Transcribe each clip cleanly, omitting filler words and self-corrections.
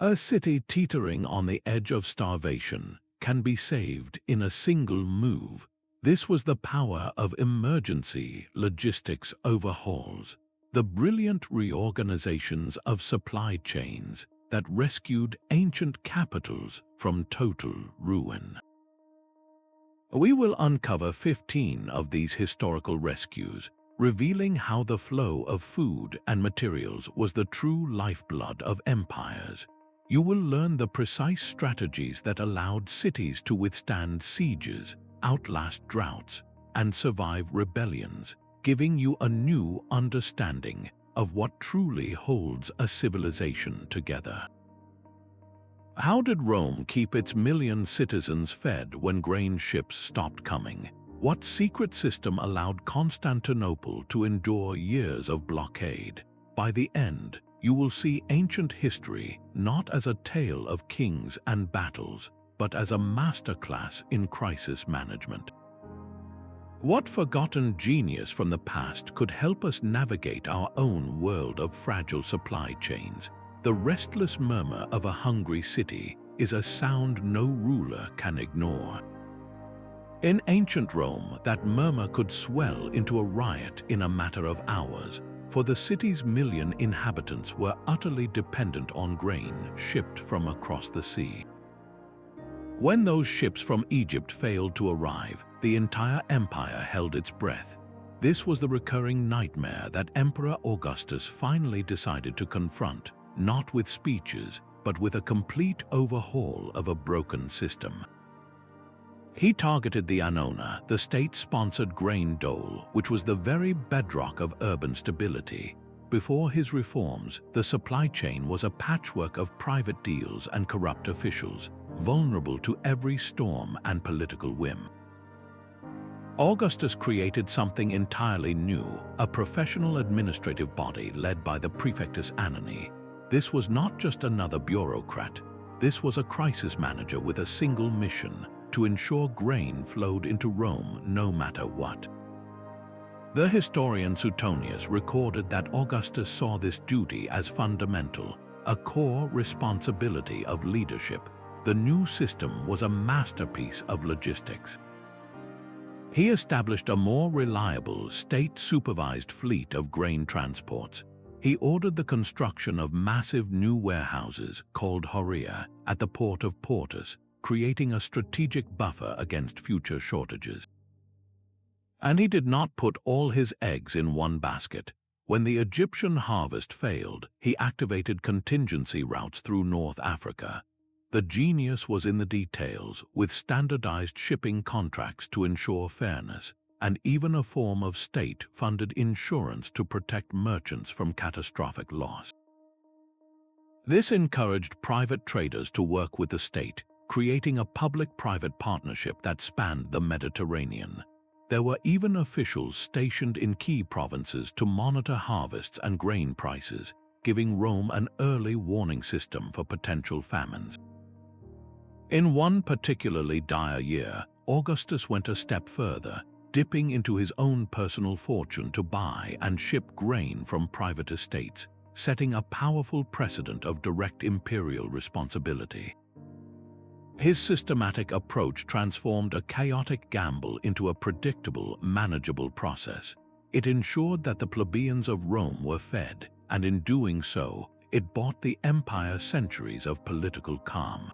A city teetering on the edge of starvation can be saved in a single move. This was the power of emergency logistics overhauls, the brilliant reorganizations of supply chains that rescued ancient capitals from total ruin. We will uncover 15 of these historical rescues, revealing how the flow of food and materials was the true lifeblood of empires. You will learn the precise strategies that allowed cities to withstand sieges, outlast droughts, and survive rebellions, giving you a new understanding of what truly holds a civilization together. How did Rome keep its million citizens fed when grain ships stopped coming? What secret system allowed Constantinople to endure years of blockade? By the end, you will see ancient history not as a tale of kings and battles, but as a masterclass in crisis management. What forgotten genius from the past could help us navigate our own world of fragile supply chains? The restless murmur of a hungry city is a sound no ruler can ignore. In ancient Rome, that murmur could swell into a riot in a matter of hours, for the city's million inhabitants were utterly dependent on grain shipped from across the sea. When those ships from Egypt failed to arrive, the entire empire held its breath. This was the recurring nightmare that Emperor Augustus finally decided to confront, not with speeches, but with a complete overhaul of a broken system. He targeted the annona, the state-sponsored grain dole, which was the very bedrock of urban stability. Before his reforms, the supply chain was a patchwork of private deals and corrupt officials, vulnerable to every storm and political whim. Augustus created something entirely new, a professional administrative body led by the Praefectus Annani. This was not just another bureaucrat. This was a crisis manager with a single mission: to ensure grain flowed into Rome no matter what. The historian Suetonius recorded that Augustus saw this duty as fundamental, a core responsibility of leadership. The new system was a masterpiece of logistics. He established a more reliable, state-supervised fleet of grain transports. He ordered the construction of massive new warehouses called horia at the port of Portus, creating a strategic buffer against future shortages. And he did not put all his eggs in one basket. When the Egyptian harvest failed, he activated contingency routes through North Africa. The genius was in the details, with standardized shipping contracts to ensure fairness, and even a form of state-funded insurance to protect merchants from catastrophic loss. This encouraged private traders to work with the state, creating a public-private partnership that spanned the Mediterranean. There were even officials stationed in key provinces to monitor harvests and grain prices, giving Rome an early warning system for potential famines. In one particularly dire year, Augustus went a step further, dipping into his own personal fortune to buy and ship grain from private estates, setting a powerful precedent of direct imperial responsibility. His systematic approach transformed a chaotic gamble into a predictable, manageable process. It ensured that the plebeians of Rome were fed, and in doing so, it bought the empire centuries of political calm.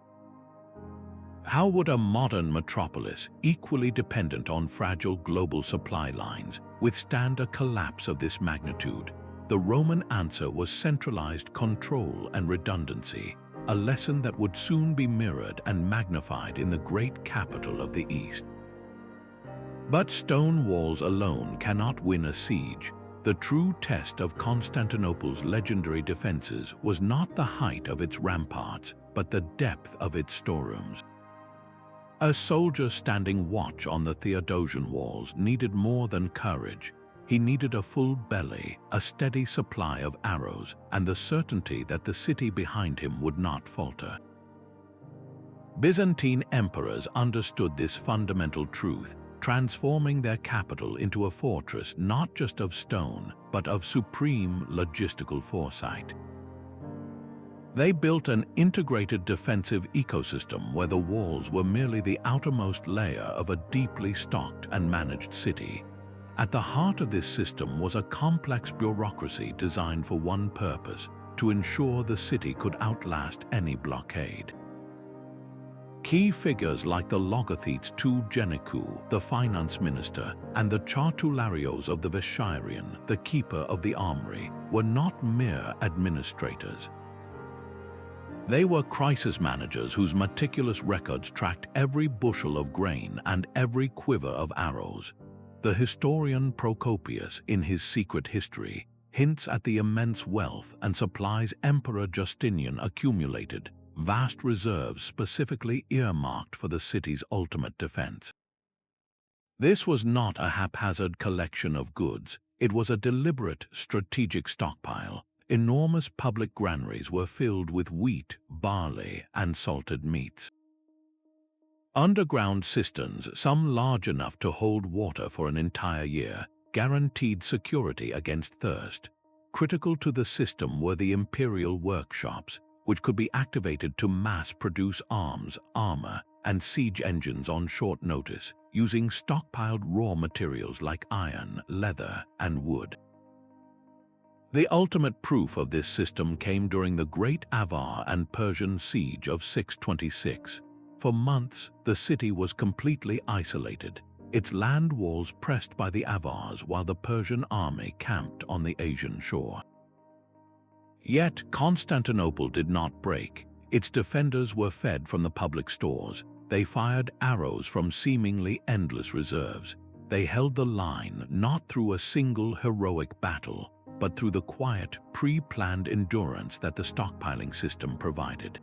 How would a modern metropolis, equally dependent on fragile global supply lines, withstand a collapse of this magnitude? The Roman answer was centralized control and redundancy, a lesson that would soon be mirrored and magnified in the great capital of the East. But stone walls alone cannot win a siege. The true test of Constantinople's legendary defenses was not the height of its ramparts, but the depth of its storerooms. A soldier standing watch on the Theodosian walls needed more than courage. He needed a full belly, a steady supply of arrows, and the certainty that the city behind him would not falter. Byzantine emperors understood this fundamental truth, transforming their capital into a fortress not just of stone, but of supreme logistical foresight. They built an integrated defensive ecosystem where the walls were merely the outermost layer of a deeply stocked and managed city. At the heart of this system was a complex bureaucracy designed for one purpose: to ensure the city could outlast any blockade. Key figures like the Logothetes II Genikou, the finance minister, and the Chartularios of the Visharian, the keeper of the armory, were not mere administrators. They were crisis managers whose meticulous records tracked every bushel of grain and every quiver of arrows. The historian Procopius, in his Secret History, hints at the immense wealth and supplies Emperor Justinian accumulated, vast reserves specifically earmarked for the city's ultimate defense. This was not a haphazard collection of goods, it was a deliberate, strategic stockpile. Enormous public granaries were filled with wheat, barley, and salted meats. Underground cisterns, some large enough to hold water for an entire year, guaranteed security against thirst. Critical to the system were the imperial workshops, which could be activated to mass-produce arms, armor, and siege engines on short notice, using stockpiled raw materials like iron, leather, and wood. The ultimate proof of this system came during the Great Avar and Persian siege of 626. For months, the city was completely isolated, its land walls pressed by the Avars while the Persian army camped on the Asian shore. Yet Constantinople did not break. Its defenders were fed from the public stores. They fired arrows from seemingly endless reserves. They held the line not through a single heroic battle, but through the quiet, pre-planned endurance that the stockpiling system provided.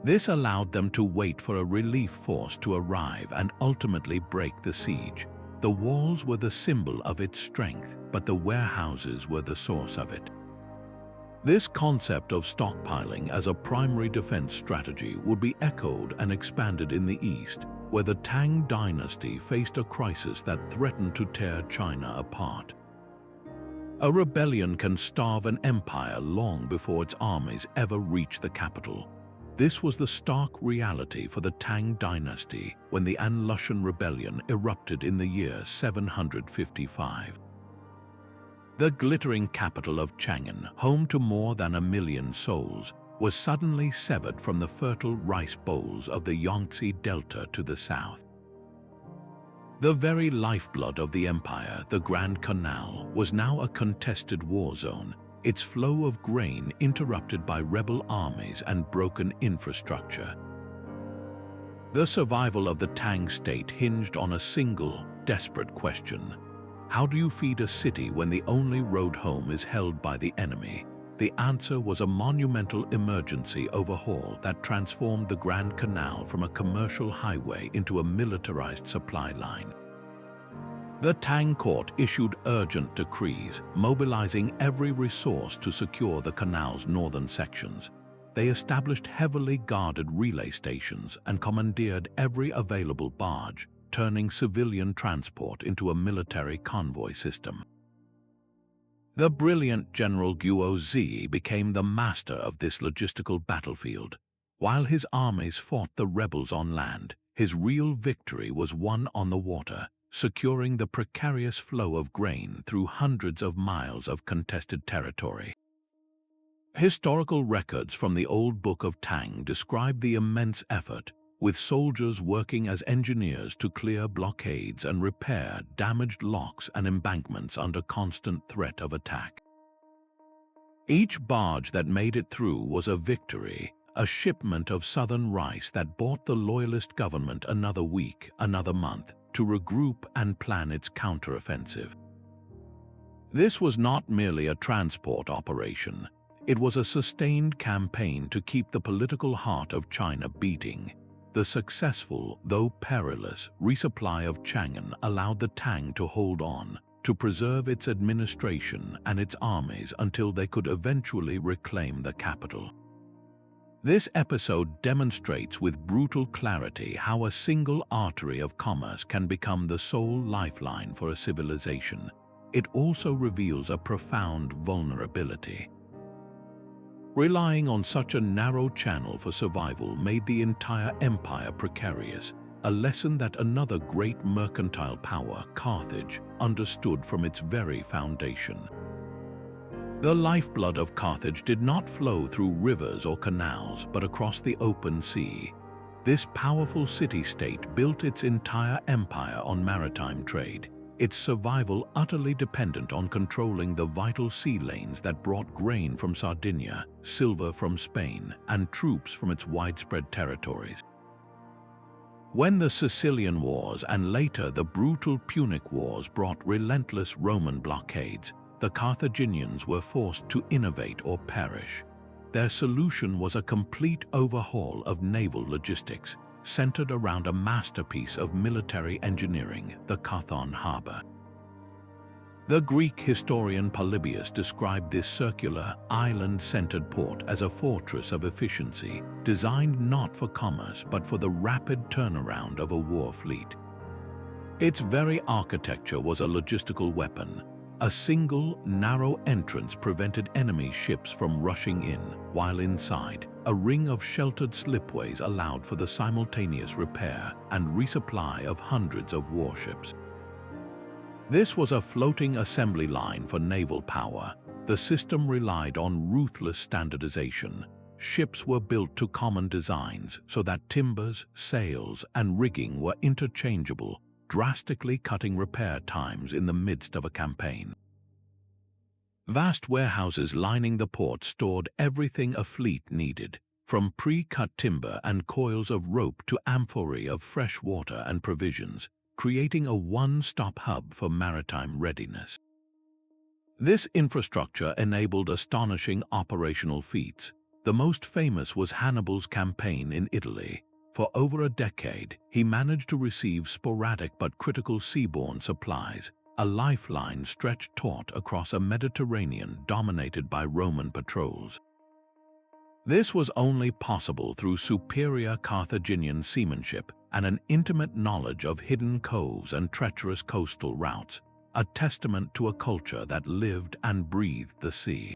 This allowed them to wait for a relief force to arrive and ultimately break the siege. The walls were the symbol of its strength, but the warehouses were the source of it. This concept of stockpiling as a primary defense strategy would be echoed and expanded in the East, where the Tang Dynasty faced a crisis that threatened to tear China apart. A rebellion can starve an empire long before its armies ever reach the capital. This was the stark reality for the Tang Dynasty when the An Lushan Rebellion erupted in the year 755. The glittering capital of Chang'an, home to more than 1 million souls, was suddenly severed from the fertile rice bowls of the Yangtze Delta to the south. The very lifeblood of the empire, the Grand Canal, was now a contested war zone, its flow of grain interrupted by rebel armies and broken infrastructure. The survival of the Tang state hinged on a single, desperate question. How do you feed a city when the only road home is held by the enemy? The answer was a monumental emergency overhaul that transformed the Grand Canal from a commercial highway into a militarized supply line. The Tang court issued urgent decrees, mobilizing every resource to secure the canal's northern sections. They established heavily guarded relay stations and commandeered every available barge, turning civilian transport into a military convoy system. The brilliant General Guo Zi became the master of this logistical battlefield. While his armies fought the rebels on land, his real victory was won on the water, securing the precarious flow of grain through hundreds of miles of contested territory. Historical records from the Old Book of Tang describe the immense effort, with soldiers working as engineers to clear blockades and repair damaged locks and embankments under constant threat of attack. Each barge that made it through was a victory, a shipment of southern rice that bought the loyalist government another week, another month, to regroup and plan its counteroffensive. This was not merely a transport operation. It was a sustained campaign to keep the political heart of China beating. The successful, though perilous, resupply of Chang'an allowed the Tang to hold on, to preserve its administration and its armies until they could eventually reclaim the capital. This episode demonstrates with brutal clarity how a single artery of commerce can become the sole lifeline for a civilization. It also reveals a profound vulnerability. Relying on such a narrow channel for survival made the entire empire precarious, a lesson that another great mercantile power, Carthage, understood from its very foundation. The lifeblood of Carthage did not flow through rivers or canals, but across the open sea. This powerful city-state built its entire empire on maritime trade, its survival utterly dependent on controlling the vital sea lanes that brought grain from Sardinia, silver from Spain, and troops from its widespread territories. When the Sicilian Wars and later the brutal Punic Wars brought relentless Roman blockades, the Carthaginians were forced to innovate or perish. Their solution was a complete overhaul of naval logistics, centered around a masterpiece of military engineering, the Carthage harbor. The Greek historian Polybius described this circular, island-centered port as a fortress of efficiency, designed not for commerce but for the rapid turnaround of a war fleet. Its very architecture was a logistical weapon. A single, narrow entrance prevented enemy ships from rushing in, while inside, a ring of sheltered slipways allowed for the simultaneous repair and resupply of hundreds of warships. This was a floating assembly line for naval power. The system relied on ruthless standardization. Ships were built to common designs so that timbers, sails, and rigging were interchangeable, drastically cutting repair times in the midst of a campaign. Vast warehouses lining the port stored everything a fleet needed, from pre-cut timber and coils of rope to amphorae of fresh water and provisions, creating a one-stop hub for maritime readiness. This infrastructure enabled astonishing operational feats. The most famous was Hannibal's campaign in Italy. For over a decade, he managed to receive sporadic but critical seaborne supplies, a lifeline stretched taut across a Mediterranean dominated by Roman patrols. This was only possible through superior Carthaginian seamanship and an intimate knowledge of hidden coves and treacherous coastal routes, a testament to a culture that lived and breathed the sea.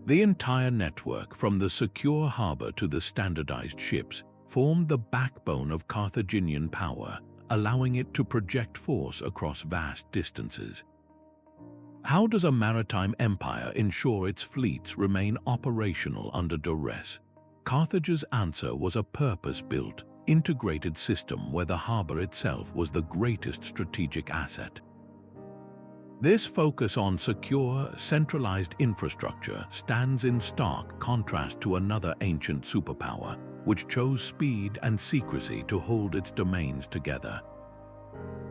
The entire network, from the secure harbor to the standardized ships, formed the backbone of Carthaginian power, allowing it to project force across vast distances. How does a maritime empire ensure its fleets remain operational under duress? Carthage's answer was a purpose-built, integrated system where the harbor itself was the greatest strategic asset. This focus on secure, centralized infrastructure stands in stark contrast to another ancient superpower, which chose speed and secrecy to hold its domains together.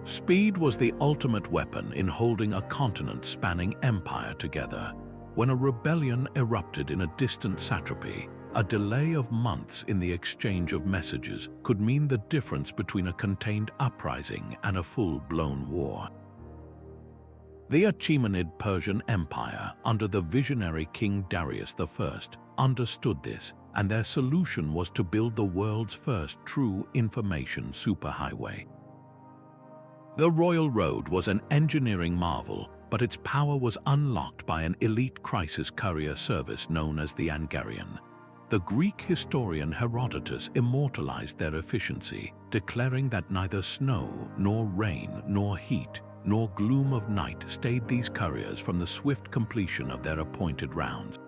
Speed was the ultimate weapon in holding a continent-spanning empire together. When a rebellion erupted in a distant satrapy, a delay of months in the exchange of messages could mean the difference between a contained uprising and a full-blown war. The Achaemenid Persian Empire, under the visionary King Darius I, understood this, and their solution was to build the world's first true information superhighway. The Royal Road was an engineering marvel, but its power was unlocked by an elite crisis courier service known as the Angarian. The Greek historian Herodotus immortalized their efficiency, declaring that neither snow, nor rain, nor heat, nor gloom of night stayed these couriers from the swift completion of their appointed rounds.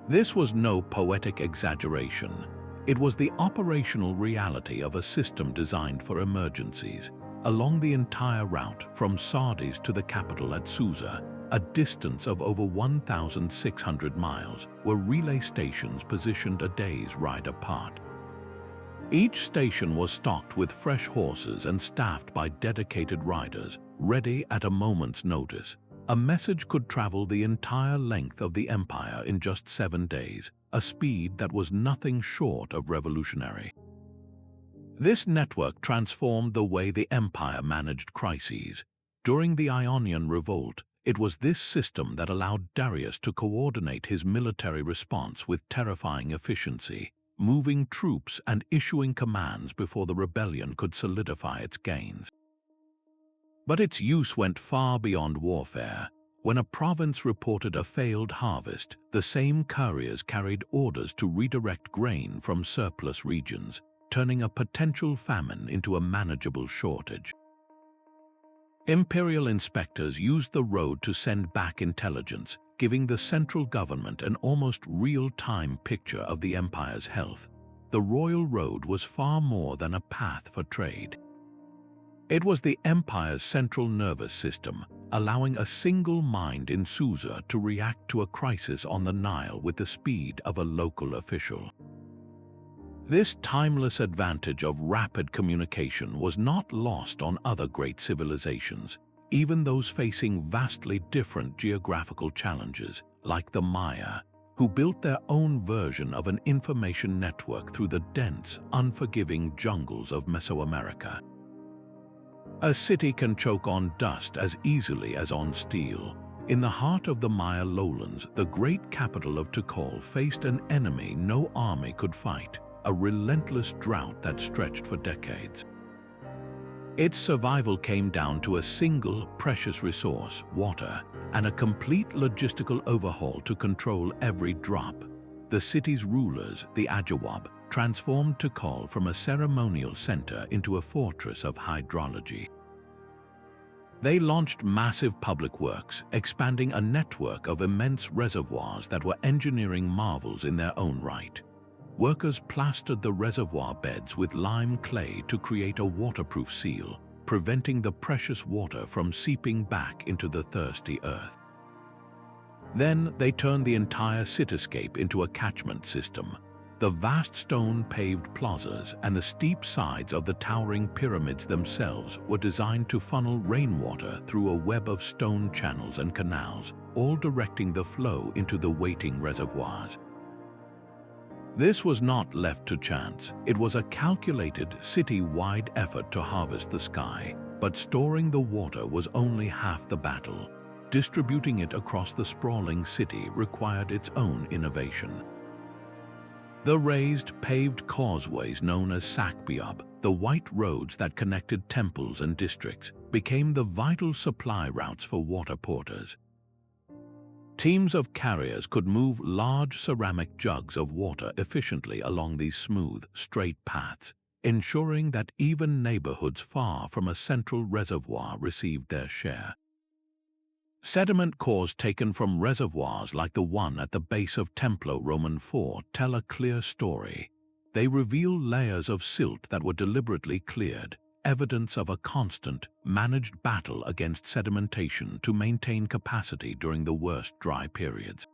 This was no poetic exaggeration. It was the operational reality of a system designed for emergencies. Along the entire route, from Sardis to the capital at Susa, a distance of over 1,600 miles, were relay stations positioned a day's ride apart. Each station was stocked with fresh horses and staffed by dedicated riders, ready at a moment's notice. A message could travel the entire length of the empire in just 7 days, a speed that was nothing short of revolutionary. This network transformed the way the empire managed crises. During the Ionian Revolt, it was this system that allowed Darius to coordinate his military response with terrifying efficiency, moving troops and issuing commands before the rebellion could solidify its gains. But its use went far beyond warfare. When a province reported a failed harvest, the same couriers carried orders to redirect grain from surplus regions, turning a potential famine into a manageable shortage. Imperial inspectors used the road to send back intelligence, giving the central government an almost real-time picture of the empire's health. The royal road was far more than a path for trade. It was the empire's central nervous system, allowing a single mind in Susa to react to a crisis on the Nile with the speed of a local official. This timeless advantage of rapid communication was not lost on other great civilizations, even those facing vastly different geographical challenges, like the Maya, who built their own version of an information network through the dense, unforgiving jungles of Mesoamerica. A city can choke on dust as easily as on steel. In the heart of the Maya lowlands, the great capital of Tikal faced an enemy no army could fight, a relentless drought that stretched for decades. Its survival came down to a single precious resource, water, and a complete logistical overhaul to control every drop. The city's rulers, the Ajawab, transformed Tikal from a ceremonial center into a fortress of hydrology. They launched massive public works, expanding a network of immense reservoirs that were engineering marvels in their own right. Workers plastered the reservoir beds with lime clay to create a waterproof seal, preventing the precious water from seeping back into the thirsty earth. Then they turned the entire cityscape into a catchment system. The vast stone-paved plazas and the steep sides of the towering pyramids themselves were designed to funnel rainwater through a web of stone channels and canals, all directing the flow into the waiting reservoirs. This was not left to chance. It was a calculated, city-wide effort to harvest the sky, but storing the water was only half the battle. Distributing it across the sprawling city required its own innovation. The raised, paved causeways known as sakbiab, the white roads that connected temples and districts, became the vital supply routes for water porters. Teams of carriers could move large ceramic jugs of water efficiently along these smooth, straight paths, ensuring that even neighborhoods far from a central reservoir received their share. Sediment cores taken from reservoirs like the one at the base of Templo Roman 4 tell a clear story. They reveal layers of silt that were deliberately cleared, evidence of a constant, managed battle against sedimentation to maintain capacity during the worst dry periods.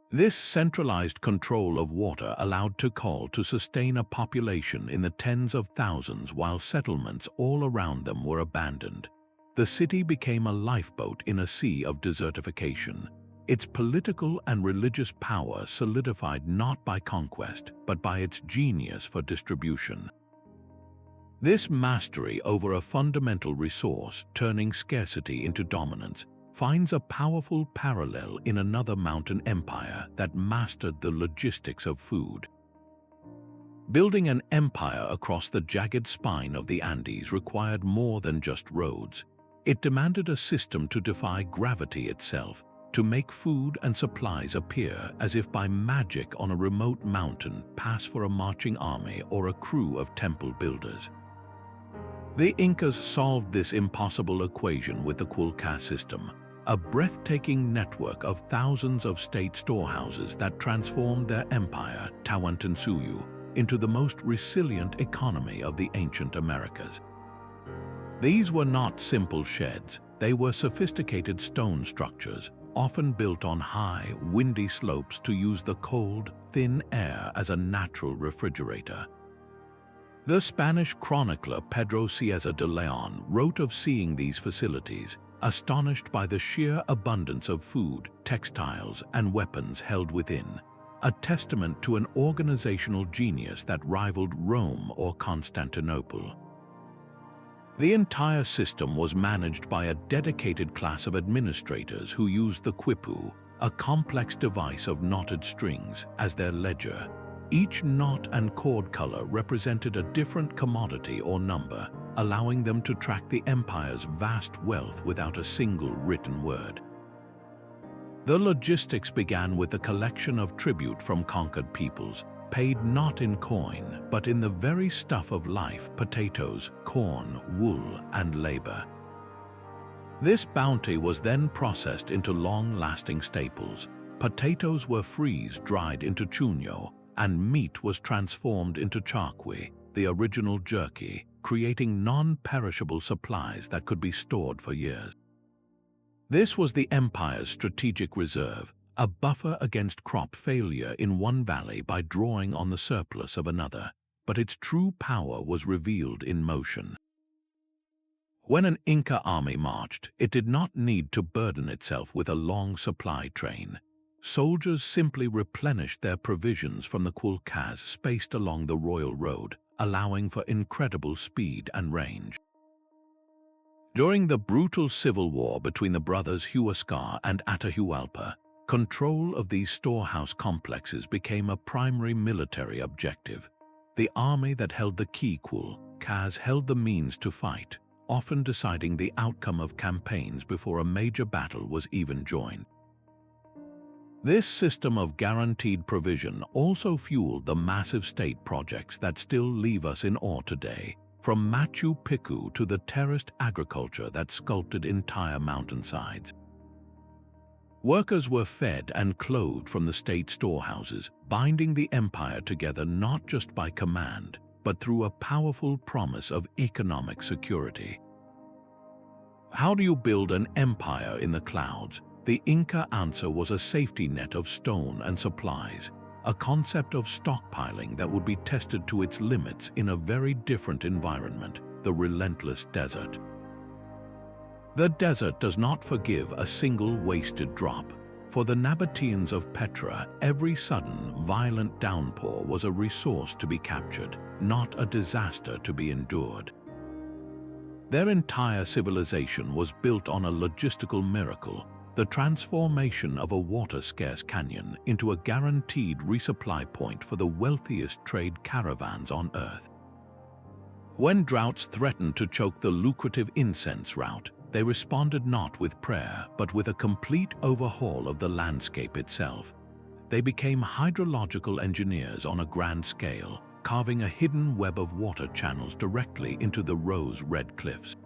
This centralized control of water allowed Tikal to sustain a population in the tens of thousands while settlements all around them were abandoned. The city became a lifeboat in a sea of desertification. Its political and religious power solidified not by conquest, but by its genius for distribution. This mastery over a fundamental resource, turning scarcity into dominance, finds a powerful parallel in another mountain empire that mastered the logistics of food. Building an empire across the jagged spine of the Andes required more than just roads. It demanded a system to defy gravity itself, to make food and supplies appear as if by magic on a remote mountain pass for a marching army or a crew of temple builders. The Incas solved this impossible equation with the Quilca system, a breathtaking network of thousands of state storehouses that transformed their empire, Tawantinsuyu, into the most resilient economy of the ancient Americas. These were not simple sheds, they were sophisticated stone structures, often built on high, windy slopes to use the cold, thin air as a natural refrigerator. The Spanish chronicler Pedro Cieza de Leon wrote of seeing these facilities, astonished by the sheer abundance of food, textiles, and weapons held within, a testament to an organizational genius that rivaled Rome or Constantinople. The entire system was managed by a dedicated class of administrators who used the quipu, a complex device of knotted strings, as their ledger. Each knot and cord color represented a different commodity or number, allowing them to track the empire's vast wealth without a single written word. The logistics began with the collection of tribute from conquered peoples, paid not in coin, but in the very stuff of life: potatoes, corn, wool, and labor. This bounty was then processed into long-lasting staples. Potatoes were freeze-dried into chunyo, and meat was transformed into charqui, the original jerky, creating non-perishable supplies that could be stored for years. This was the empire's strategic reserve, a buffer against crop failure in one valley by drawing on the surplus of another, but its true power was revealed in motion. When an Inca army marched, it did not need to burden itself with a long supply train. Soldiers simply replenished their provisions from the kulkas spaced along the royal road, allowing for incredible speed and range. During the brutal civil war between the brothers Huascar and Atahualpa, control of these storehouse complexes became a primary military objective. The army that held the key kulkas held the means to fight, often deciding the outcome of campaigns before a major battle was even joined. This system of guaranteed provision also fueled the massive state projects that still leave us in awe today, from Machu Picchu to the terraced agriculture that sculpted entire mountainsides. Workers were fed and clothed from the state storehouses, binding the empire together not just by command, but through a powerful promise of economic security. How do you build an empire in the clouds? The Inca answer was a safety net of stone and supplies, a concept of stockpiling that would be tested to its limits in a very different environment, the relentless desert. The desert does not forgive a single wasted drop. For the Nabateans of Petra, every sudden, violent downpour was a resource to be captured, not a disaster to be endured. Their entire civilization was built on a logistical miracle: the transformation of a water-scarce canyon into a guaranteed resupply point for the wealthiest trade caravans on Earth. When droughts threatened to choke the lucrative incense route, they responded not with prayer, but with a complete overhaul of the landscape itself. They became hydrological engineers on a grand scale, carving a hidden web of water channels directly into the rose-red cliffs.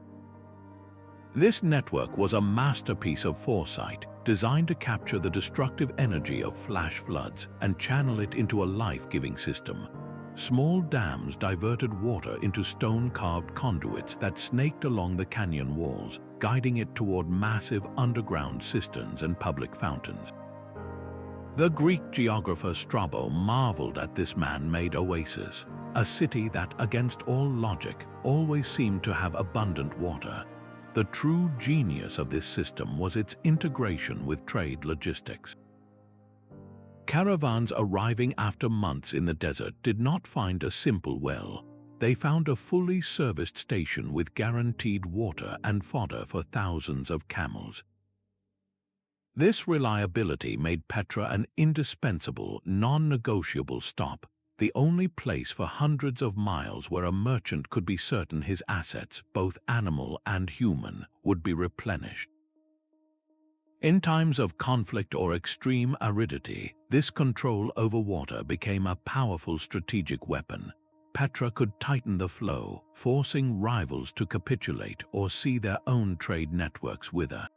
This network was a masterpiece of foresight, designed to capture the destructive energy of flash floods and channel it into a life-giving system. Small dams diverted water into stone-carved conduits that snaked along the canyon walls, guiding it toward massive underground cisterns and public fountains. The Greek geographer Strabo marveled at this man-made oasis, a city that, against all logic, always seemed to have abundant water. The true genius of this system was its integration with trade logistics. Caravans arriving after months in the desert did not find a simple well. They found a fully serviced station with guaranteed water and fodder for thousands of camels. This reliability made Petra an indispensable, non-negotiable stop, the only place for hundreds of miles where a merchant could be certain his assets, both animal and human, would be replenished. In times of conflict or extreme aridity, this control over water became a powerful strategic weapon. Petra could tighten the flow, forcing rivals to capitulate or see their own trade networks wither.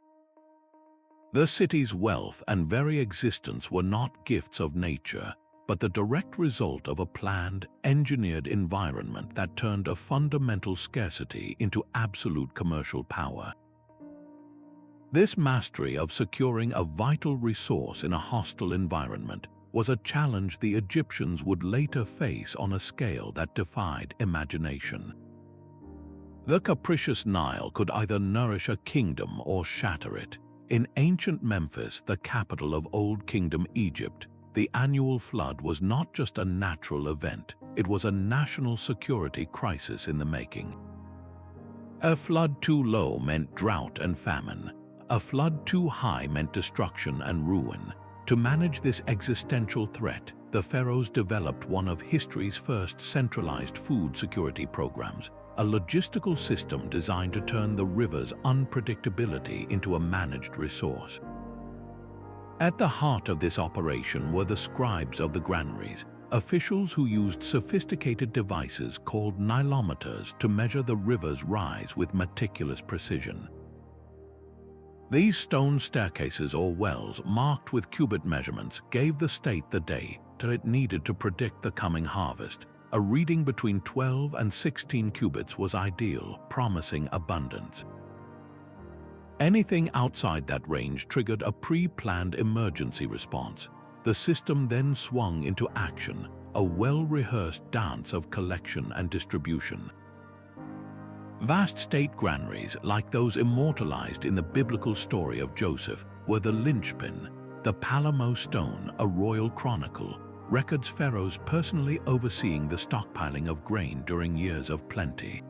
The city's wealth and very existence were not gifts of nature, but the direct result of a planned, engineered environment that turned a fundamental scarcity into absolute commercial power. This mastery of securing a vital resource in a hostile environment was a challenge the Egyptians would later face on a scale that defied imagination. The capricious Nile could either nourish a kingdom or shatter it. In ancient Memphis, the capital of Old Kingdom Egypt, the annual flood was not just a natural event, it was a national security crisis in the making. A flood too low meant drought and famine. A flood too high meant destruction and ruin. To manage this existential threat, the pharaohs developed one of history's first centralized food security programs, a logistical system designed to turn the river's unpredictability into a managed resource. At the heart of this operation were the scribes of the granaries, officials who used sophisticated devices called nilometers to measure the river's rise with meticulous precision. These stone staircases or wells marked with cubit measurements gave the state the data it needed to predict the coming harvest. A reading between 12 and 16 cubits was ideal, promising abundance. Anything outside that range triggered a pre-planned emergency response. The system then swung into action, a well-rehearsed dance of collection and distribution. Vast state granaries, like those immortalized in the biblical story of Joseph, were the linchpin. The Palamo stone, a royal chronicle, records pharaohs personally overseeing the stockpiling of grain during years of plenty.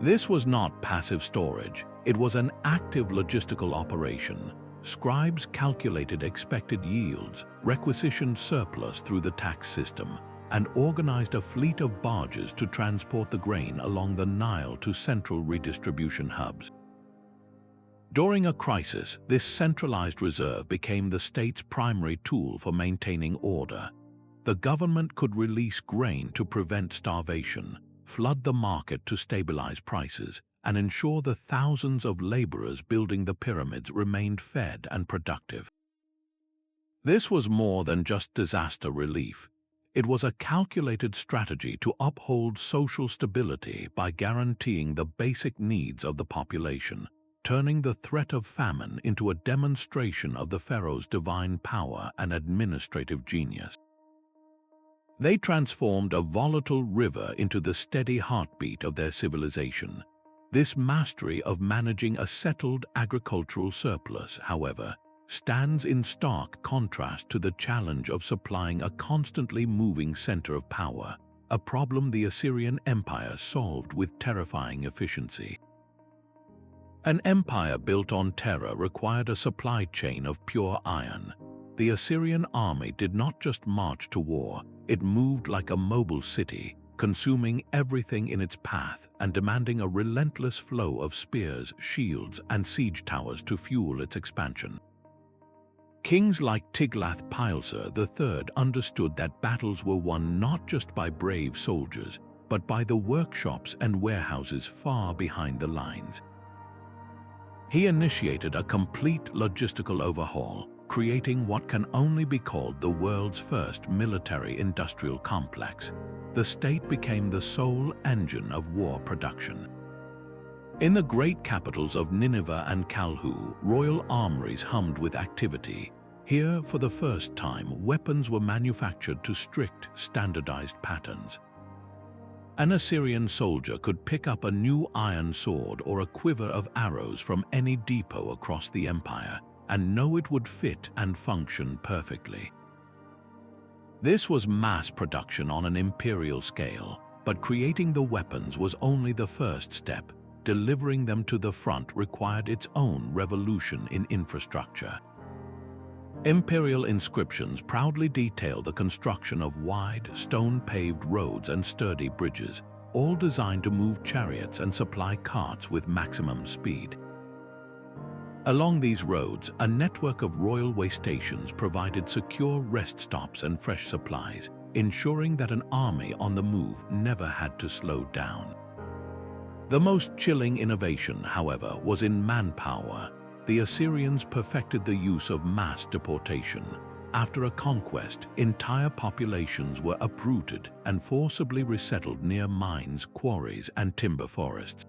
This was not passive storage, it was an active logistical operation. Scribes calculated expected yields, requisitioned surplus through the tax system, and organized a fleet of barges to transport the grain along the Nile to central redistribution hubs. During a crisis, this centralized reserve became the state's primary tool for maintaining order. The government could release grain to prevent starvation, flood the market to stabilize prices, and ensure the thousands of laborers building the pyramids remained fed and productive. This was more than just disaster relief. It was a calculated strategy to uphold social stability by guaranteeing the basic needs of the population, turning the threat of famine into a demonstration of the pharaoh's divine power and administrative genius. They transformed a volatile river into the steady heartbeat of their civilization. This mastery of managing a settled agricultural surplus, however, stands in stark contrast to the challenge of supplying a constantly moving center of power, a problem the Assyrian Empire solved with terrifying efficiency. An empire built on terror required a supply chain of pure iron. The Assyrian army did not just march to war, it moved like a mobile city, consuming everything in its path and demanding a relentless flow of spears, shields, and siege towers to fuel its expansion. Kings like Tiglath-Pileser III understood that battles were won not just by brave soldiers, but by the workshops and warehouses far behind the lines. He initiated a complete logistical overhaul, creating what can only be called the world's first military-industrial complex. The state became the sole engine of war production. In the great capitals of Nineveh and Kalhu, royal armories hummed with activity. Here, for the first time, weapons were manufactured to strict, standardized patterns. An Assyrian soldier could pick up a new iron sword or a quiver of arrows from any depot across the empire and know it would fit and function perfectly. This was mass production on an imperial scale, but creating the weapons was only the first step. Delivering them to the front required its own revolution in infrastructure. Imperial inscriptions proudly detail the construction of wide, stone-paved roads and sturdy bridges, all designed to move chariots and supply carts with maximum speed. Along these roads, a network of railway stations provided secure rest stops and fresh supplies, ensuring that an army on the move never had to slow down. The most chilling innovation, however, was in manpower. The Assyrians perfected the use of mass deportation. After a conquest, entire populations were uprooted and forcibly resettled near mines, quarries, and timber forests.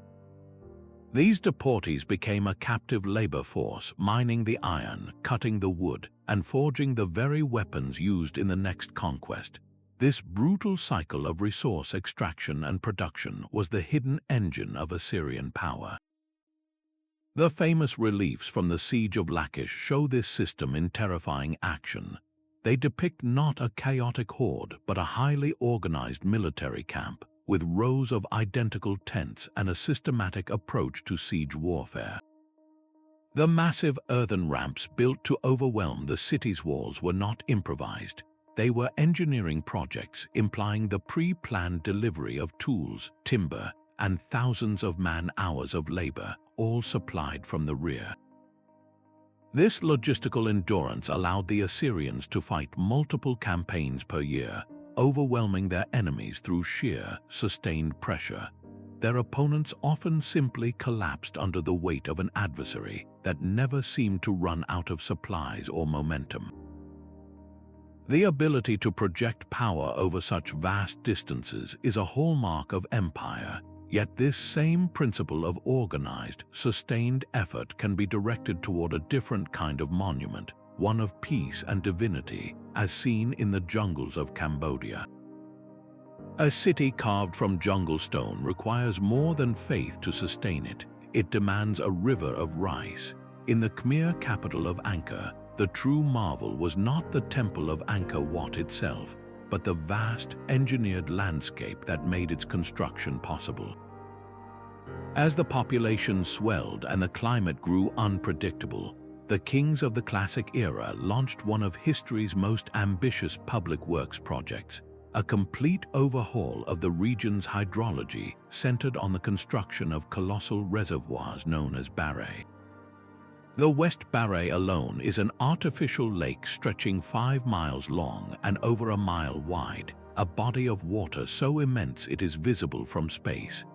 These deportees became a captive labor force, mining the iron, cutting the wood, and forging the very weapons used in the next conquest. This brutal cycle of resource extraction and production was the hidden engine of Assyrian power. The famous reliefs from the Siege of Lachish show this system in terrifying action. They depict not a chaotic horde, but a highly organized military camp, with rows of identical tents and a systematic approach to siege warfare. The massive earthen ramps built to overwhelm the city's walls were not improvised. They were engineering projects implying the pre-planned delivery of tools, timber, and thousands of man-hours of labor, all supplied from the rear. This logistical endurance allowed the Assyrians to fight multiple campaigns per year, overwhelming their enemies through sheer, sustained pressure. Their opponents often simply collapsed under the weight of an adversary that never seemed to run out of supplies or momentum. The ability to project power over such vast distances is a hallmark of empire, yet this same principle of organized, sustained effort can be directed toward a different kind of monument, one of peace and divinity, as seen in the jungles of Cambodia. A city carved from jungle stone requires more than faith to sustain it. It demands a river of rice. In the Khmer capital of Inca, the true marvel was not the temple of Angkor Wat itself, but the vast, engineered landscape that made its construction possible. As the population swelled and the climate grew unpredictable, the kings of the classic era launched one of history's most ambitious public works projects, a complete overhaul of the region's hydrology centered on the construction of colossal reservoirs known as barrays. The West Barray alone is an artificial lake stretching 5 miles long and over a mile wide, a body of water so immense it is visible from space.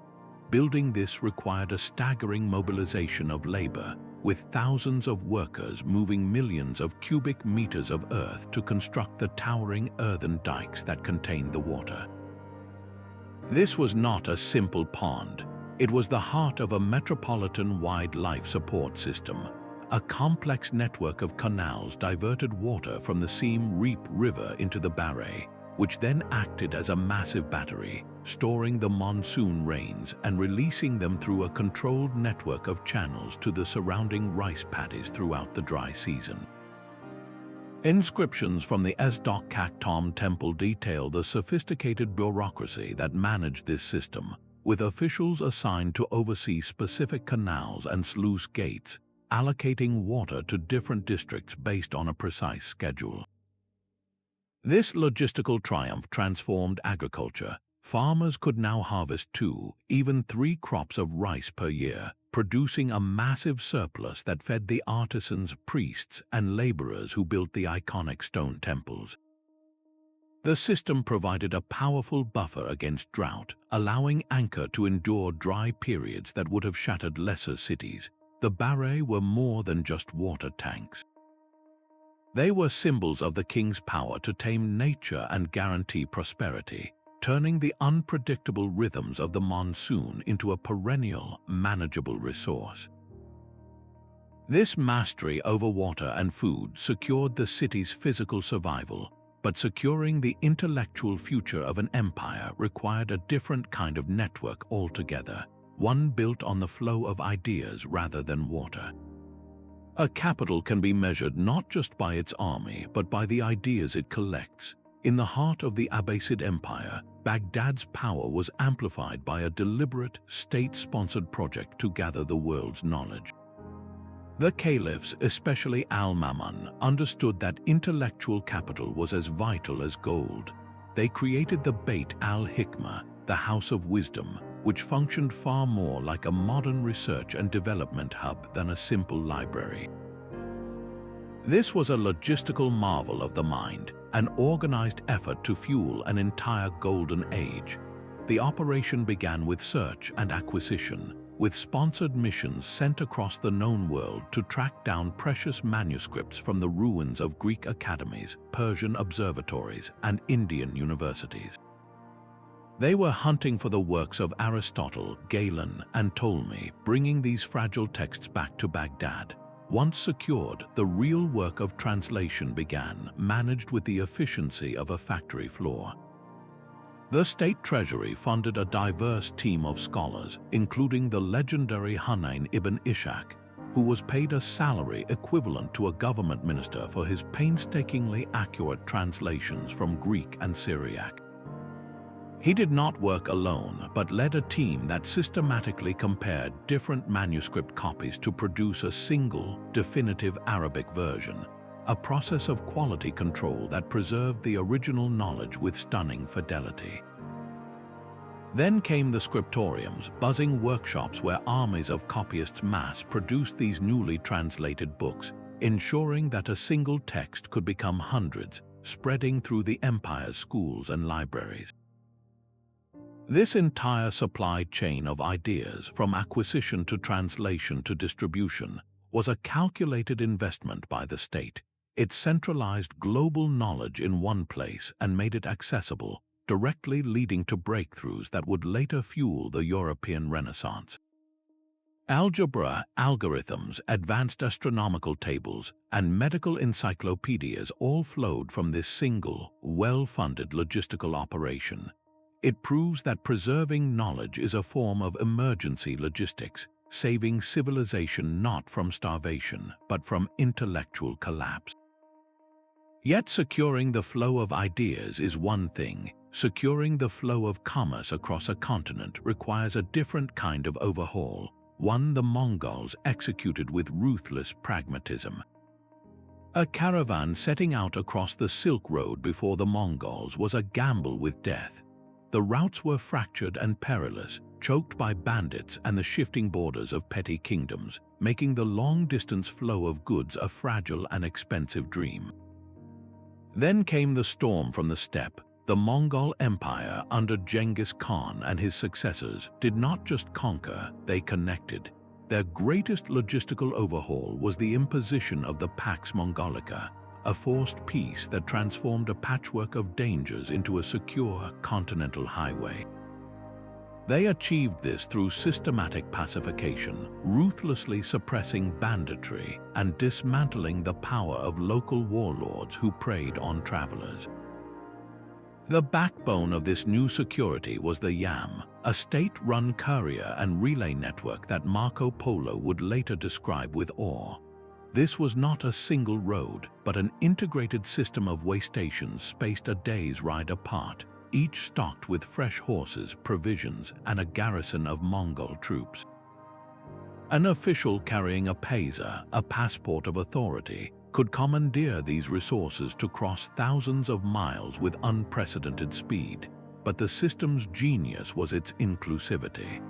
Building this required a staggering mobilization of labor, with thousands of workers moving millions of cubic meters of earth to construct the towering earthen dikes that contained the water. This was not a simple pond. It was the heart of a metropolitan-wide life support system. A complex network of canals diverted water from the Siem Reap River into the Barray, which then acted as a massive battery, storing the monsoon rains and releasing them through a controlled network of channels to the surrounding rice paddies throughout the dry season. Inscriptions from the Esdok Tom temple detail the sophisticated bureaucracy that managed this system, with officials assigned to oversee specific canals and sluice gates, allocating water to different districts based on a precise schedule. This logistical triumph transformed agriculture. Farmers could now harvest 2, even 3 crops of rice per year, producing a massive surplus that fed the artisans, priests, and laborers who built the iconic stone temples. The system provided a powerful buffer against drought, allowing Angkor to endure dry periods that would have shattered lesser cities. The barrays were more than just water tanks. They were symbols of the king's power to tame nature and guarantee prosperity, turning the unpredictable rhythms of the monsoon into a perennial, manageable resource. This mastery over water and food secured the city's physical survival, but securing the intellectual future of an empire required a different kind of network altogether, one built on the flow of ideas rather than water. A capital can be measured not just by its army, but by the ideas it collects. In the heart of the Abbasid Empire, Baghdad's power was amplified by a deliberate, state-sponsored project to gather the world's knowledge. The caliphs, especially Al-Mamun, understood that intellectual capital was as vital as gold. They created the Beit al-Hikmah, the House of Wisdom, which functioned far more like a modern research and development hub than a simple library. This was a logistical marvel of the mind, an organized effort to fuel an entire golden age. The operation began with search and acquisition, with sponsored missions sent across the known world to track down precious manuscripts from the ruins of Greek academies, Persian observatories, and Indian universities. They were hunting for the works of Aristotle, Galen, and Ptolemy, bringing these fragile texts back to Baghdad. Once secured, the real work of translation began, managed with the efficiency of a factory floor. The state treasury funded a diverse team of scholars, including the legendary Hunayn ibn Ishaq, who was paid a salary equivalent to a government minister for his painstakingly accurate translations from Greek and Syriac. He did not work alone, but led a team that systematically compared different manuscript copies to produce a single, definitive Arabic version, a process of quality control that preserved the original knowledge with stunning fidelity. Then came the scriptoriums, buzzing workshops where armies of copyists mass-produced these newly translated books, ensuring that a single text could become hundreds, spreading through the empire's schools and libraries. This entire supply chain of ideas, from acquisition to translation to distribution, was a calculated investment by the state. It centralized global knowledge in one place and made it accessible, directly leading to breakthroughs that would later fuel the European Renaissance. Algebra, algorithms, advanced astronomical tables, and medical encyclopedias all flowed from this single, well-funded logistical operation. It proves that preserving knowledge is a form of emergency logistics, saving civilization not from starvation, but from intellectual collapse. Yet securing the flow of ideas is one thing. Securing the flow of commerce across a continent requires a different kind of overhaul, one the Mongols executed with ruthless pragmatism. A caravan setting out across the Silk Road before the Mongols was a gamble with death. The routes were fractured and perilous, choked by bandits and the shifting borders of petty kingdoms, making the long-distance flow of goods a fragile and expensive dream. Then came the storm from the steppe. The Mongol Empire under Genghis Khan and his successors did not just conquer, they connected. Their greatest logistical overhaul was the imposition of the Pax Mongolica, a forced peace that transformed a patchwork of dangers into a secure continental highway. They achieved this through systematic pacification, ruthlessly suppressing banditry and dismantling the power of local warlords who preyed on travelers. The backbone of this new security was the Yam, a state-run courier and relay network that Marco Polo would later describe with awe. This was not a single road, but an integrated system of way stations spaced a day's ride apart, each stocked with fresh horses, provisions, and a garrison of Mongol troops. An official carrying a paisa, a passport of authority, could commandeer these resources to cross thousands of miles with unprecedented speed, but the system's genius was its inclusivity.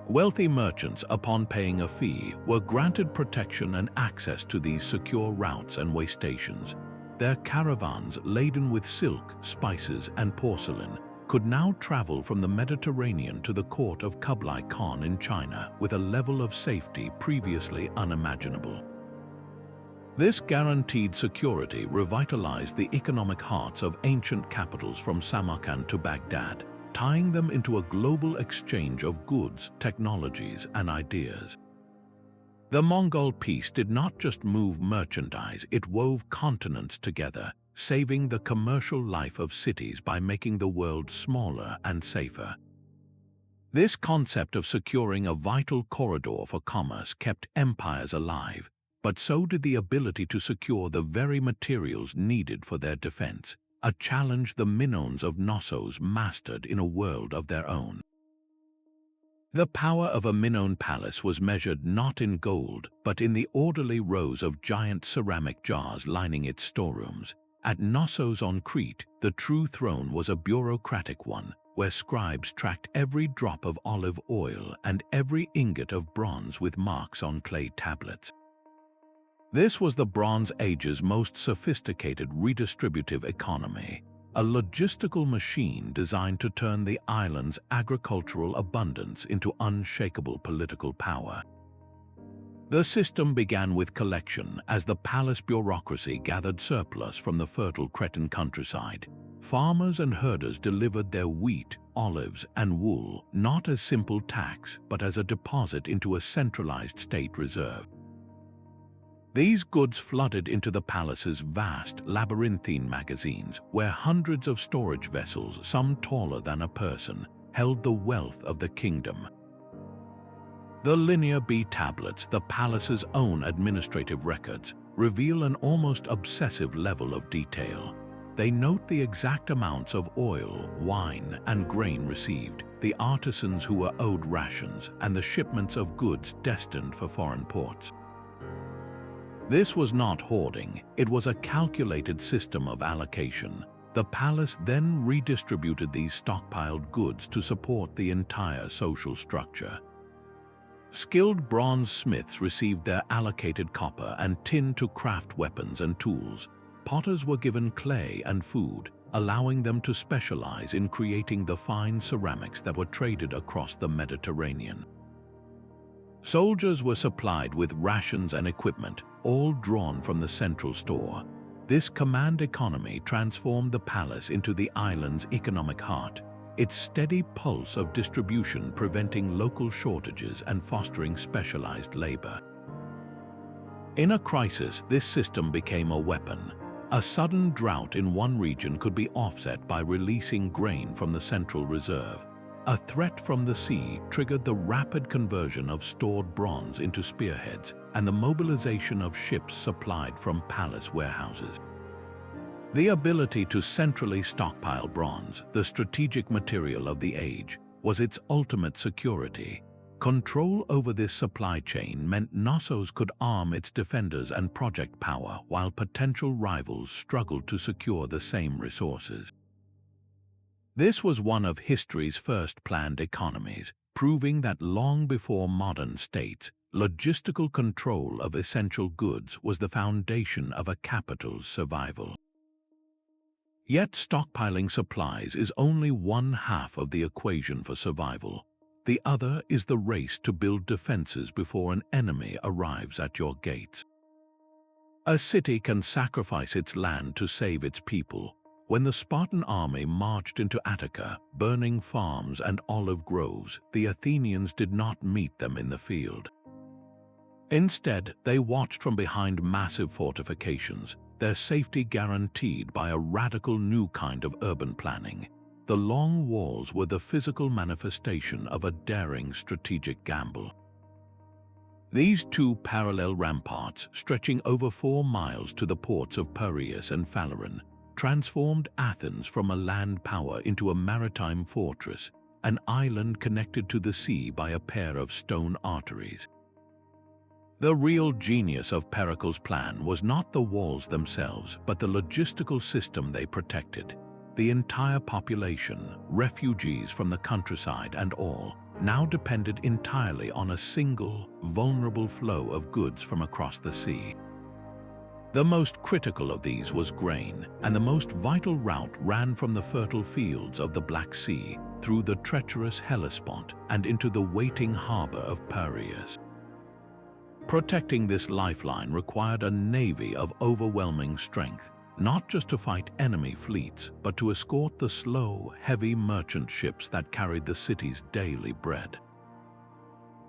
Wealthy merchants, upon paying a fee, were granted protection and access to these secure routes and way stations. Their caravans, laden with silk, spices, and porcelain, could now travel from the Mediterranean to the court of Kublai Khan in China with a level of safety previously unimaginable. This guaranteed security revitalized the economic hearts of ancient capitals from Samarkand to Baghdad, tying them into a global exchange of goods, technologies, and ideas. The Mongol peace did not just move merchandise, it wove continents together, saving the commercial life of cities by making the world smaller and safer. This concept of securing a vital corridor for commerce kept empires alive, but so did the ability to secure the very materials needed for their defense, a challenge the Minoans of Knossos mastered in a world of their own. The power of a Minoan palace was measured not in gold, but in the orderly rows of giant ceramic jars lining its storerooms. At Knossos on Crete, the true throne was a bureaucratic one, where scribes tracked every drop of olive oil and every ingot of bronze with marks on clay tablets. This was the Bronze Age's most sophisticated redistributive economy, a logistical machine designed to turn the island's agricultural abundance into unshakable political power. The system began with collection as the palace bureaucracy gathered surplus from the fertile Cretan countryside. Farmers and herders delivered their wheat, olives, and wool not as simple tax but as a deposit into a centralized state reserve. These goods flooded into the palace's vast, labyrinthine magazines, where hundreds of storage vessels, some taller than a person, held the wealth of the kingdom. The Linear B tablets, the palace's own administrative records, reveal an almost obsessive level of detail. They note the exact amounts of oil, wine, and grain received, the artisans who were owed rations, and the shipments of goods destined for foreign ports. This was not hoarding, it was a calculated system of allocation. The palace then redistributed these stockpiled goods to support the entire social structure. Skilled bronze smiths received their allocated copper and tin to craft weapons and tools. Potters were given clay and food, allowing them to specialize in creating the fine ceramics that were traded across the Mediterranean. Soldiers were supplied with rations and equipment, all drawn from the central store. This command economy transformed the palace into the island's economic heart, its steady pulse of distribution preventing local shortages and fostering specialized labor. In a crisis, this system became a weapon. A sudden drought in one region could be offset by releasing grain from the central reserve. A threat from the sea triggered the rapid conversion of stored bronze into spearheads and the mobilization of ships supplied from palace warehouses. The ability to centrally stockpile bronze, the strategic material of the age, was its ultimate security. Control over this supply chain meant Knossos could arm its defenders and project power while potential rivals struggled to secure the same resources. This was one of history's first planned economies, proving that long before modern states, logistical control of essential goods was the foundation of a capital's survival. Yet stockpiling supplies is only one half of the equation for survival. The other is the race to build defenses before an enemy arrives at your gates. A city can sacrifice its land to save its people. When the Spartan army marched into Attica, burning farms and olive groves, the Athenians did not meet them in the field. Instead, they watched from behind massive fortifications, their safety guaranteed by a radical new kind of urban planning. The long walls were the physical manifestation of a daring strategic gamble. These two parallel ramparts, stretching over 4 miles to the ports of Piraeus and Phaleron, transformed Athens from a land power into a maritime fortress, an island connected to the sea by a pair of stone arteries. The real genius of Pericles' plan was not the walls themselves, but the logistical system they protected. The entire population, refugees from the countryside and all, now depended entirely on a single, vulnerable flow of goods from across the sea. The most critical of these was grain, and the most vital route ran from the fertile fields of the Black Sea through the treacherous Hellespont and into the waiting harbor of Piraeus. Protecting this lifeline required a navy of overwhelming strength, not just to fight enemy fleets, but to escort the slow, heavy merchant ships that carried the city's daily bread.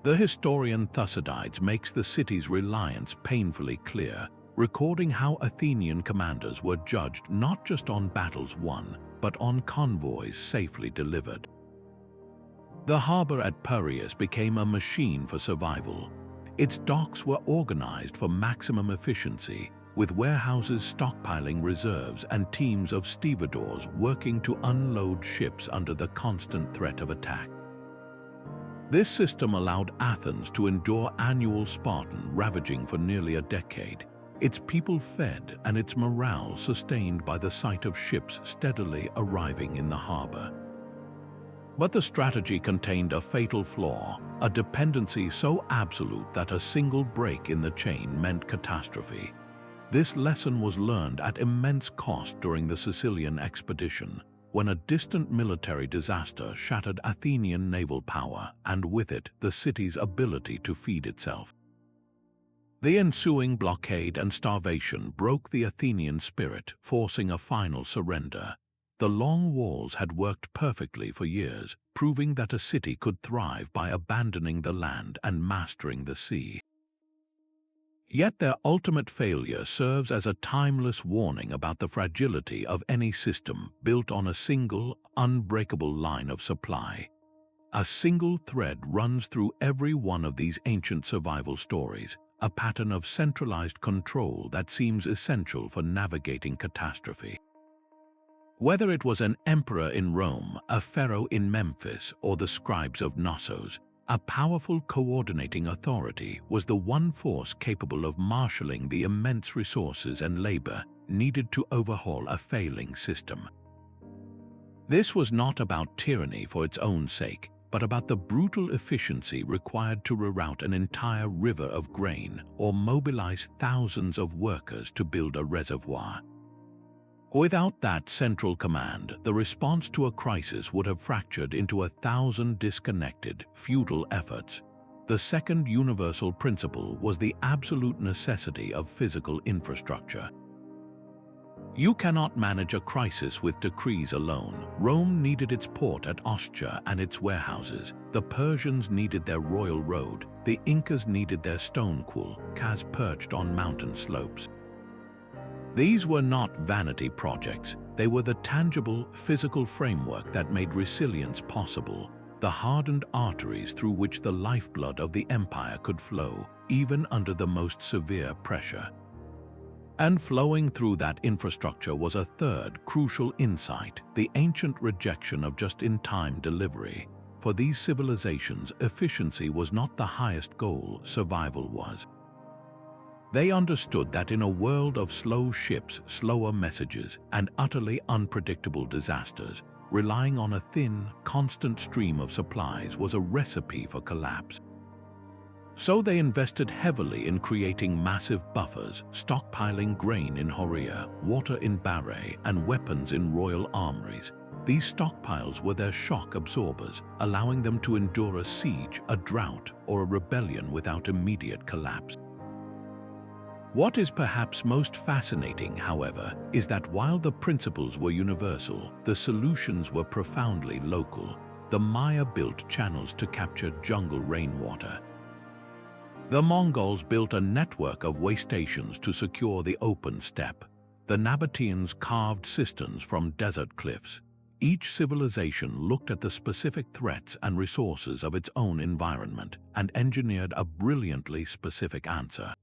The historian Thucydides makes the city's reliance painfully clear, recording how Athenian commanders were judged not just on battles won, but on convoys safely delivered. The harbor at Piraeus became a machine for survival. Its docks were organized for maximum efficiency, with warehouses stockpiling reserves and teams of stevedores working to unload ships under the constant threat of attack. This system allowed Athens to endure annual Spartan ravaging for nearly a decade, its people fed and its morale sustained by the sight of ships steadily arriving in the harbor. But the strategy contained a fatal flaw, a dependency so absolute that a single break in the chain meant catastrophe. This lesson was learned at immense cost during the Sicilian expedition, when a distant military disaster shattered Athenian naval power and with it the city's ability to feed itself. The ensuing blockade and starvation broke the Athenian spirit, forcing a final surrender. The long walls had worked perfectly for years, proving that a city could thrive by abandoning the land and mastering the sea. Yet their ultimate failure serves as a timeless warning about the fragility of any system built on a single, unbreakable line of supply. A single thread runs through every one of these ancient survival stories, a pattern of centralized control that seems essential for navigating catastrophe. Whether it was an emperor in Rome, a pharaoh in Memphis, or the scribes of Knossos, a powerful coordinating authority was the one force capable of marshalling the immense resources and labor needed to overhaul a failing system. This was not about tyranny for its own sake. but about the brutal efficiency required to reroute an entire river of grain or mobilize thousands of workers to build a reservoir. Without that central command, the response to a crisis would have fractured into 1,000 disconnected, futile efforts. The second universal principle was the absolute necessity of physical infrastructure. You cannot manage a crisis with decrees alone. Rome needed its port at Ostia and its warehouses. The Persians needed their royal road. The Incas needed their stone cas perched on mountain slopes. These were not vanity projects. They were the tangible, physical framework that made resilience possible, the hardened arteries through which the lifeblood of the empire could flow, even under the most severe pressure. And flowing through that infrastructure was a third crucial insight, the ancient rejection of just-in-time delivery. For these civilizations, efficiency was not the highest goal, survival was. They understood that in a world of slow ships, slower messages, and utterly unpredictable disasters, relying on a thin, constant stream of supplies was a recipe for collapse. So they invested heavily in creating massive buffers, stockpiling grain in Horea, water in Barre, and weapons in royal armories. These stockpiles were their shock absorbers, allowing them to endure a siege, a drought, or a rebellion without immediate collapse. What is perhaps most fascinating, however, is that while the principles were universal, the solutions were profoundly local. The Maya built channels to capture jungle rainwater. The Mongols built a network of way stations to secure the open steppe. The Nabateans carved cisterns from desert cliffs. Each civilization looked at the specific threats and resources of its own environment and engineered a brilliantly specific answer.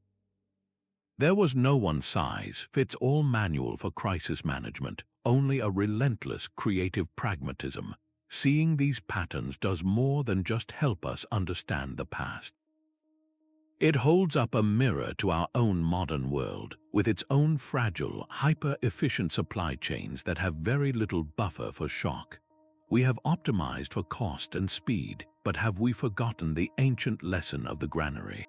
There was no one-size-fits-all manual for crisis management, only a relentless creative pragmatism. Seeing these patterns does more than just help us understand the past. It holds up a mirror to our own modern world, with its own fragile, hyper-efficient supply chains that have very little buffer for shock. We have optimized for cost and speed, but have we forgotten the ancient lesson of the granary?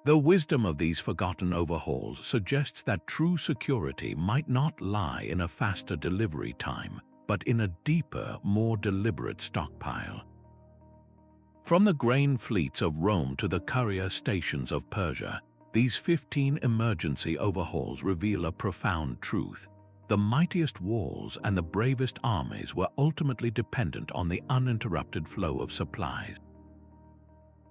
The wisdom of these forgotten overhauls suggests that true security might not lie in a faster delivery time, but in a deeper, more deliberate stockpile. From the grain fleets of Rome to the courier stations of Persia, these 15 emergency overhauls reveal a profound truth. The mightiest walls and the bravest armies were ultimately dependent on the uninterrupted flow of supplies.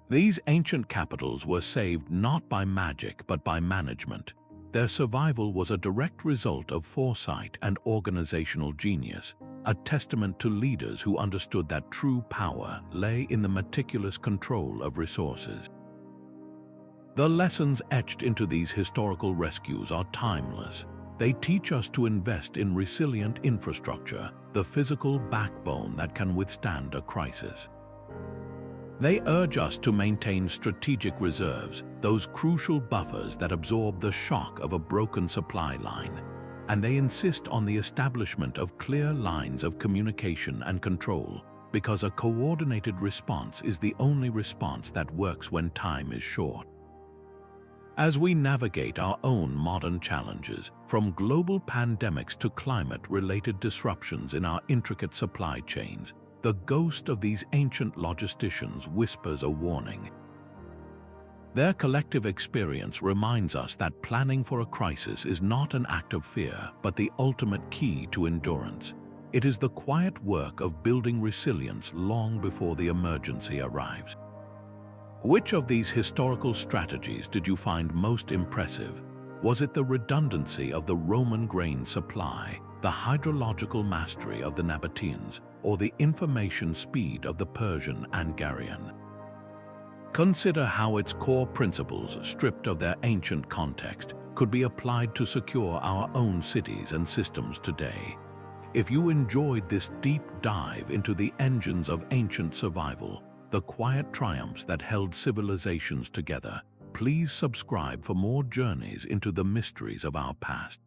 These ancient capitals were saved not by magic but by management. Their survival was a direct result of foresight and organizational genius, a testament to leaders who understood that true power lay in the meticulous control of resources. The lessons etched into these historical rescues are timeless. They teach us to invest in resilient infrastructure, the physical backbone that can withstand a crisis. They urge us to maintain strategic reserves, those crucial buffers that absorb the shock of a broken supply line. And they insist on the establishment of clear lines of communication and control, because a coordinated response is the only response that works when time is short. As we navigate our own modern challenges, from global pandemics to climate-related disruptions in our intricate supply chains, the ghost of these ancient logisticians whispers a warning. Their collective experience reminds us that planning for a crisis is not an act of fear, but the ultimate key to endurance. It is the quiet work of building resilience long before the emergency arrives. Which of these historical strategies did you find most impressive? Was it the redundancy of the Roman grain supply, the hydrological mastery of the Nabateans, or the information speed of the Persian and Garian? Consider how its core principles, stripped of their ancient context, could be applied to secure our own cities and systems today. If you enjoyed this deep dive into the engines of ancient survival, the quiet triumphs that held civilizations together, please subscribe for more journeys into the mysteries of our past.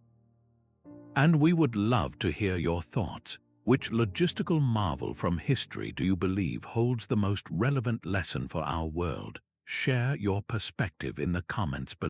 And we would love to hear your thoughts. Which logistical marvel from history do you believe holds the most relevant lesson for our world? Share your perspective in the comments below.